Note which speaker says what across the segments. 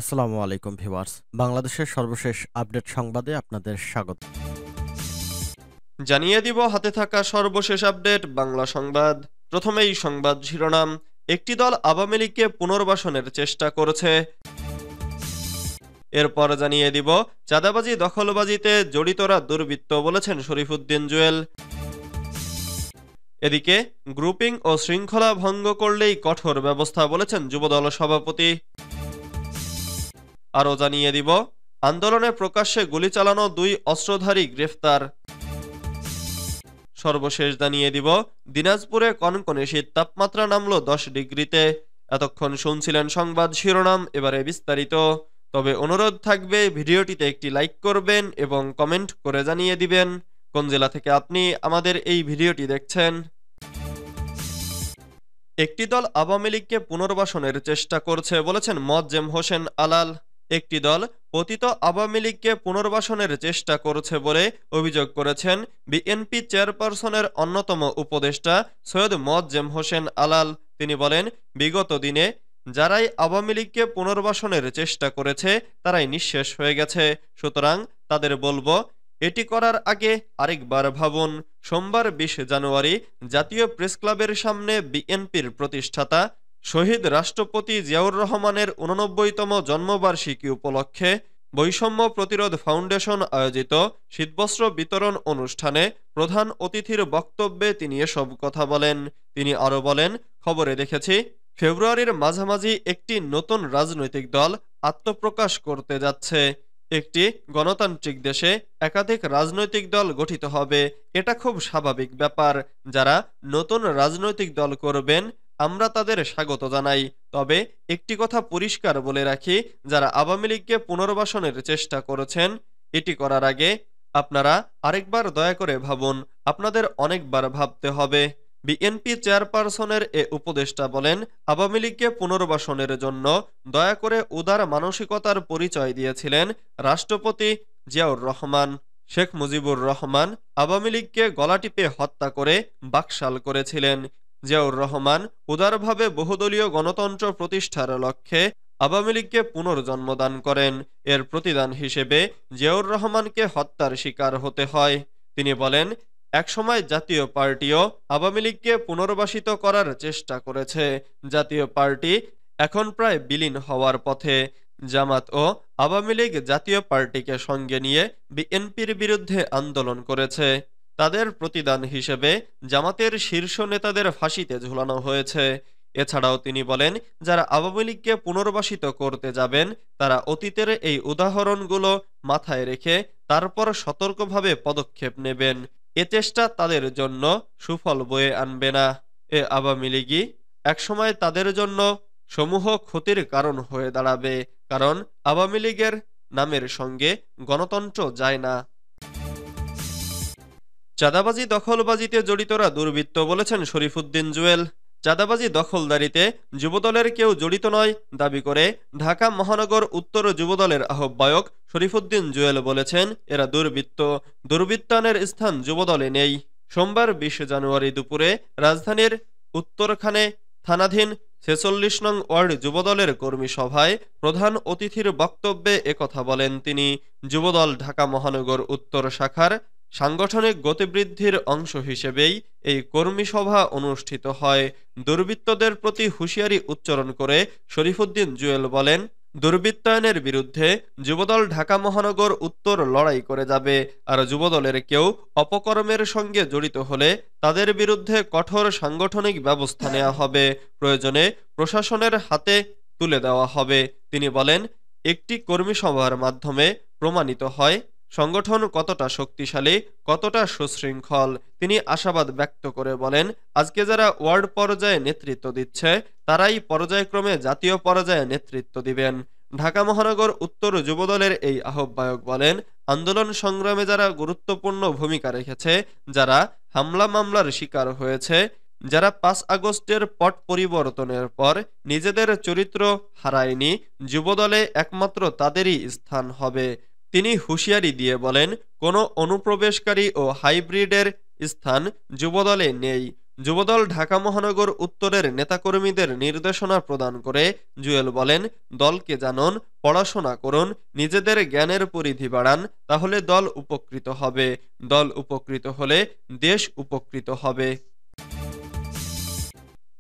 Speaker 1: আসসালামু আলাইকুম ভিউয়ার্স। বাংলাদেশের সর্বশেষ আপডেট সংবাদে আপনাদের স্বাগত।
Speaker 2: জানিয়ে দিব হাতে থাকা সর্বশেষ আপডেট বাংলা সংবাদ। প্রথমেই সংবাদ শিরোনাম। একটি দল আওয়ামী লীগকে পুনর্বাসনের চেষ্টা করেছে। এরপর জানিয়ে দিব চাঁদাবাজি দখলবাজিতে জড়িতরা দুর্বৃত্ত বলেছেন শরীফুদ্দীন জুয়েল। এদিকে গ্রুপিং ও শৃঙ্খলা ভঙ্গ করলেই কঠোর ব্যবস্থা বলেছেন যুবদল সভাপতি। আরও জানিয়ে দিব আন্দোলনে প্রকাশ্যে গুলি চালানো 2 অস্ত্রধারী গ্রেফতার। সর্বশেষ জানিয়ে দিব দিনাজপুরে কনকনে শীত, তাপমাত্রা নামলো 10 ডিগ্রিতে। এতক্ষণ শুনছিলেন সংবাদ শিরোনাম, এবারে বিস্তারিত। তবে অনুরোধ থাকবে ভিডিওটিতে একটি লাইক করবেন এবং কমেন্ট করে জানিয়ে দিবেন কোন জেলা থেকে আপনি আমাদের এই ভিডিওটি দেখছেন। একটি দল আওয়ামী লীগকে পুনর্বাসনের চেষ্টা করছে বলেছেন মোয়াজ্জেম হোসেন আলাল। একটি দল পতিত আওয়ামী লীগকে পুনর্বাসনের চেষ্টা করছে বলে অভিযোগ করেছেন বিএনপি চেয়ারপারসনের অন্যতম উপদেষ্টা সৈয়দ মোয়াজ্জেম হোসেন আলাল। তিনি বলেন, বিগত দিনে যারাই আওয়ামী লীগকে পুনর্বাসনের চেষ্টা করেছে তারাই নিঃশেষ হয়ে গেছে। সুতরাং তাদের বলবো, এটি করার আগে আরেকবার ভাবুন। সোমবার 20 জানুয়ারি জাতীয় প্রেসক্লাবের সামনে বিএনপির প্রতিষ্ঠাতা শহীদ রাষ্ট্রপতি জিয়াউর রহমানের 89তম জন্মবার্ষিকী উপলক্ষে বৈষম্য প্রতিরোধ ফাউন্ডেশন আয়োজিত শীতবস্ত্র বিতরণ অনুষ্ঠানে প্রধান অতিথির বক্তব্যে তিনি এসব কথা বলেন। তিনি আরও বলেন, খবরে দেখেছি ফেব্রুয়ারির মাঝামাঝি একটি নতুন রাজনৈতিক দল আত্মপ্রকাশ করতে যাচ্ছে। একটি গণতান্ত্রিক দেশে একাধিক রাজনৈতিক দল গঠিত হবে, এটা খুব স্বাভাবিক ব্যাপার। যারা নতুন রাজনৈতিক দল করবেন আমরা তাদের স্বাগত জানাই। তবে একটি কথা পরিষ্কার বলে রাখি, যারা আওয়ামী লীগকে পুনর্বাসনের চেষ্টা করেছেন এটি করার আগে আপনারা আরেকবার দয়া করে ভাবুন, আপনাদের অনেকবার ভাবতে হবে। বিএনপি চেয়ারপারসনের এ উপদেষ্টা বলেন, আওয়ামী লীগকে পুনর্বাসনের জন্য দয়া করে উদার মানসিকতার পরিচয় দিয়েছিলেন রাষ্ট্রপতি জিয়াউর রহমান। শেখ মুজিবুর রহমান আওয়ামী লীগকে গলা টিপে হত্যা করে বাকশাল করেছিলেন। জিয়াউর রহমান উদারভাবে বহুদলীয় গণতন্ত্র প্রতিষ্ঠার লক্ষ্যে আওয়ামী লীগকে পুনর্জন্ম দান করেন। এর প্রতিদান হিসেবে জিয়াউর রহমানকে হত্যার শিকার হতে হয়। তিনি বলেন, একসময় জাতীয় পার্টিও আওয়ামী লীগকে পুনর্বাসিত করার চেষ্টা করেছে। জাতীয় পার্টি এখন প্রায় বিলীন হওয়ার পথে। জামাত ও আওয়ামী লীগ জাতীয় পার্টিকে সঙ্গে নিয়ে বিএনপির বিরুদ্ধে আন্দোলন করেছে। তাদের প্রতিদান হিসেবে জামাতের শীর্ষ নেতাদের ফাঁসিতে ঝুলানো হয়েছে। এছাড়াও তিনি বলেন, যারা আওয়ামী লীগকে পুনর্বাসিত করতে যাবেন তারা অতীতের এই উদাহরণগুলো মাথায় রেখে তারপর সতর্কভাবে পদক্ষেপ নেবেন। এ চেষ্টা তাদের জন্য সুফল বয়ে আনবে না। এ আওয়ামী লীগই একসময় তাদের জন্য সমূহ ক্ষতির কারণ হয়ে দাঁড়াবে, কারণ আওয়ামী লীগের নামের সঙ্গে গণতন্ত্র যায় না। চাঁদাবাজি দখলবাজিতে জড়িতরা দুর্বৃত্ত বলেছেন শরীফুদ্দীন জুয়েল। চাঁদাবাজি দখলদারিতে যুবদলের কেউ জড়িত নয় দাবি করে ঢাকা মহানগর উত্তর যুবদলের আহ্বায়ক শরীফুদ্দীন জুয়েল বলেছেন, এরা দুর্বৃত্ত, দুর্বৃত্তায়নের স্থান যুবদলে নেই। সোমবার 20 জানুয়ারি দুপুরে রাজধানীর উত্তরখানে থানাধীন 46 নং ওয়ার্ড যুবদলের কর্মী সভায় প্রধান অতিথির বক্তব্যে একথা বলেন তিনি। যুবদল ঢাকা মহানগর উত্তর শাখার সাংগঠনিক গতিবৃদ্ধির অংশ হিসেবেই এই কর্মী সভা অনুষ্ঠিত হয়। দুর্বৃত্তদের প্রতি হুঁশিয়ারি উচ্চারণ করে শরীফুদ্দীন জুয়েল বলেন, দুর্বৃত্তায়নের বিরুদ্ধে যুবদল ঢাকা মহানগর উত্তর লড়াই করে যাবে। আর যুবদলের কেউ অপকর্মের সঙ্গে জড়িত হলে তাদের বিরুদ্ধে কঠোর সাংগঠনিক ব্যবস্থা নেওয়া হবে, প্রয়োজনে প্রশাসনের হাতে তুলে দেওয়া হবে। তিনি বলেন, একটি কর্মী সভার মাধ্যমে প্রমাণিত হয় সংগঠন কতটা শক্তিশালী, কতটা সুশৃঙ্খল। তিনি আশাবাদ ব্যক্ত করে বলেন, আজকে যারা ওয়ার্ড পর্যায়ে নেতৃত্ব দিচ্ছে তারাই পর্যায়ক্রমে জাতীয় পর্যায়ে নেতৃত্ব দিবেন। ঢাকা মহানগর উত্তর যুবদলের এই আহ্বায়ক বলেন, আন্দোলন সংগ্রামে যারা গুরুত্বপূর্ণ ভূমিকা রেখেছে, যারা হামলা মামলার শিকার হয়েছে, যারা 5 আগস্টের পট পরিবর্তনের পর নিজেদের চরিত্র হারায়নি, যুবদলে একমাত্র তাদেরই স্থান হবে। তিনি হুঁশিয়ারি দিয়ে বলেন, কোনো অনুপ্রবেশকারী ও হাইব্রিডের স্থান যুবদলে নেই। যুবদল ঢাকা মহানগর উত্তরের নেতাকর্মীদের নির্দেশনা প্রদান করে জুয়েল বলেন, দলকে জানুন, পড়াশোনা করুন, নিজেদের জ্ঞানের পরিধি বাড়ান, তাহলে দল উপকৃত হবে। দল উপকৃত হলে দেশ উপকৃত হবে।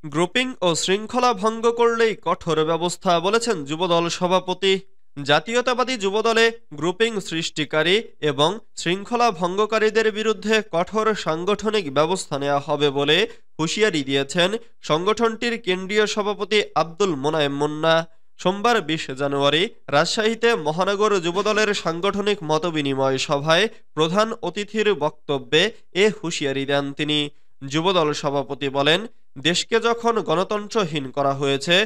Speaker 2: গ্রুপিং ও শৃঙ্খলা ভঙ্গ করলেই কঠোর ব্যবস্থা, বলেছেন যুবদল সভাপতি। জাতীয়তাবাদী যুবদলে গ্রুপিং সৃষ্টিকারী এবং শৃঙ্খলা ভঙ্গকারীদের বিরুদ্ধে কঠোর সাংগঠনিক ব্যবস্থা নেওয়া হবে বলে হুঁশিয়ারি দিয়েছেন সংগঠনটির কেন্দ্রীয় সভাপতি আব্দুল মোনায়েম মুন্না। সোমবার ২০ জানুয়ারি রাজশাহীতে মহানগর যুবদলের সাংগঠনিক মতবিনিময় সভায় প্রধান অতিথির বক্তব্যে এ হুঁশিয়ারি দেন তিনি। যুবদল সভাপতি বলেন, দেশকে যখন গণতন্ত্রহীন করা হয়েছে,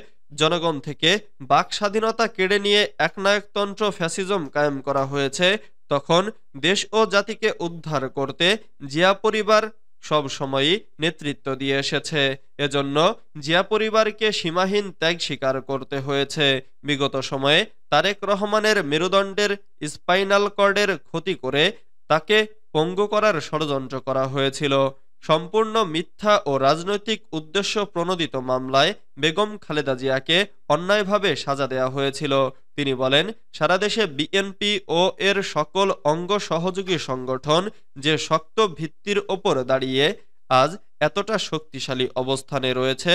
Speaker 2: জনগণ থেকে বাক স্বাধীনতা কেড়ে নিয়ে একনায়কতন্ত্র ফ্যাসিজম কায়েম করা হয়েছে, তখন দেশ ও জাতিকে উদ্ধার করতে জিয়া পরিবার সব সময়ই নেতৃত্ব দিয়ে এসেছে। এজন্য জিয়া পরিবারকে সীমাহীন ত্যাগ স্বীকার করতে হয়েছে। বিগত সময়ে তারেক রহমানের মেরুদণ্ডের স্পাইনাল কর্ডের ক্ষতি করে তাকে পঙ্গু করার ষড়যন্ত্র করা হয়েছিল। সম্পূর্ণ মিথ্যা ও রাজনৈতিক উদ্দেশ্য প্রণোদিত মামলায় বেগম খালেদা জিয়াকে অন্যায়ভাবে সাজা দেয়া হয়েছিল। তিনি বলেন, সারা দেশে বিএনপি ও এর সকল অঙ্গ সহযোগী সংগঠন যে শক্ত ভিত্তির ওপর দাঁড়িয়ে আজ এতটা শক্তিশালী অবস্থানে রয়েছে,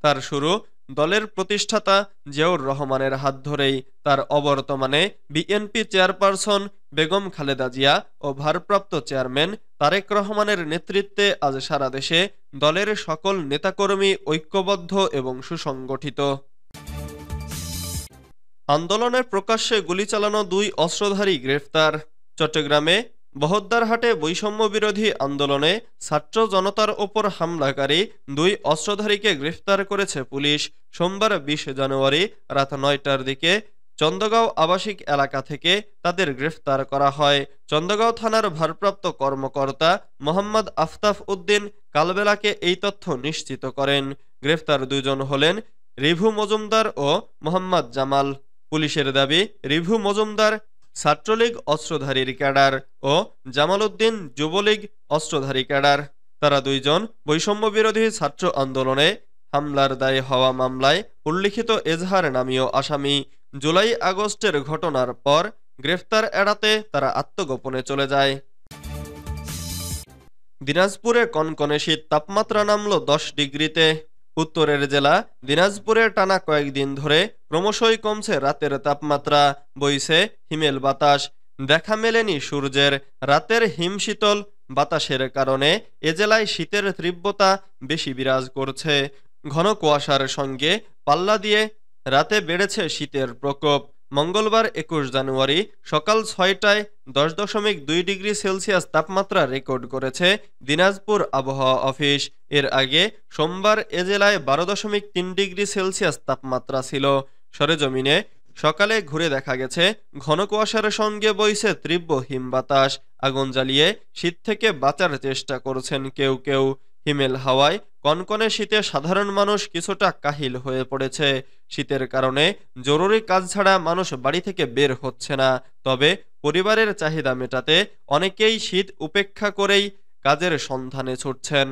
Speaker 2: তার শুরু দলের প্রতিষ্ঠাতা জিয়াউর রহমানের হাত ধরেই। তার অবর্তমানে বিএনপি চেয়ারপারসন বেগম খালেদা জিয়া ও ভারপ্রাপ্ত চেয়ারম্যান তারেক রহমানের নেতৃত্বে আজ সারা দেশে দলের সকল নেতাকর্মী ঐক্যবদ্ধ এবং সুসংগঠিত। আন্দোলনে প্রকাশ্যে গুলি চালানো ২ অস্ত্রধারী গ্রেফতার। চট্টগ্রামে বহদ্দারহাটে বৈষম্য বিরোধী আন্দোলনে ছাত্র জনতার ওপর হামলাকারী ২ অস্ত্রধারীকে গ্রেফতার করেছে পুলিশ। সোমবার ২০ জানুয়ারি রাত ৯টার দিকে চন্দগাঁও আবাসিক এলাকা থেকে তাদের গ্রেফতার করা হয়। চন্দগাঁও থানার ভারপ্রাপ্ত কর্মকর্তা মোহাম্মদ আফতাব উদ্দিন কালবেলাকে এই তথ্য নিশ্চিত করেন। গ্রেফতার ২ জন হলেন রিভু মজুমদার ও মোহাম্মদ জামাল। পুলিশের দাবি, রিভু মজুমদার ছাত্রলীগ অস্ত্রধারীর ক্যাডার ও জামাল উদ্দিন যুবলীগ অস্ত্রধারী ক্যাডার। তারা ২ জন বৈষম্য বিরোধী ছাত্র আন্দোলনে হামলার দায়ে হওয়া মামলায় উল্লিখিত এজাহার নামীয় আসামি। জুলাই আগস্টের ঘটনার পর গ্রেফতার এড়াতে তারা আত্মগোপনে চলে যায়। দিনাজপুরে কনকনে শীত, তাপমাত্রা নামল ১০ ডিগ্রিতে। উত্তরের জেলা দিনাজপুরে টানা কয়েকদিন ধরে ক্রমশই কমছে রাতের তাপমাত্রা, বইছে হিমেল বাতাস। দেখা মেলেনি সূর্যের। রাতের হিমশীতল বাতাসের কারণে এ জেলায় শীতের তীব্রতা বেশি বিরাজ করছে। ঘন কুয়াশার সঙ্গে পাল্লা দিয়ে রাতে বেড়েছে শীতের প্রকোপ। মঙ্গলবার ২১ জানুয়ারি সকাল ৬টায় ১০.২ ডিগ্রি সেলসিয়াস তাপমাত্রা রেকর্ড করেছে দিনাজপুর আবহাওয়া অফিস। এর আগে সোমবার এ জেলায় ১২.৩ ডিগ্রি সেলসিয়াস তাপমাত্রা ছিল। সরেজমিনে সকালে ঘুরে দেখা গেছে ঘন কুয়াশার সঙ্গে বইছে তীব্র হিম বাতাস। আগুন জ্বালিয়ে শীত থেকে বাঁচার চেষ্টা করছেন কেউ কেউ। হিমেল হাওয়ায় কনকনে শীতে সাধারণ মানুষ কিছুটা কাহিল হয়ে পড়েছে। শীতের কারণে জরুরি কাজ ছাড়া মানুষ বাড়ি থেকে বের হচ্ছে না। তবে পরিবারের চাহিদা মেটাতে অনেকেই শীত উপেক্ষা করেই কাজের সন্ধানে ছুটছেন।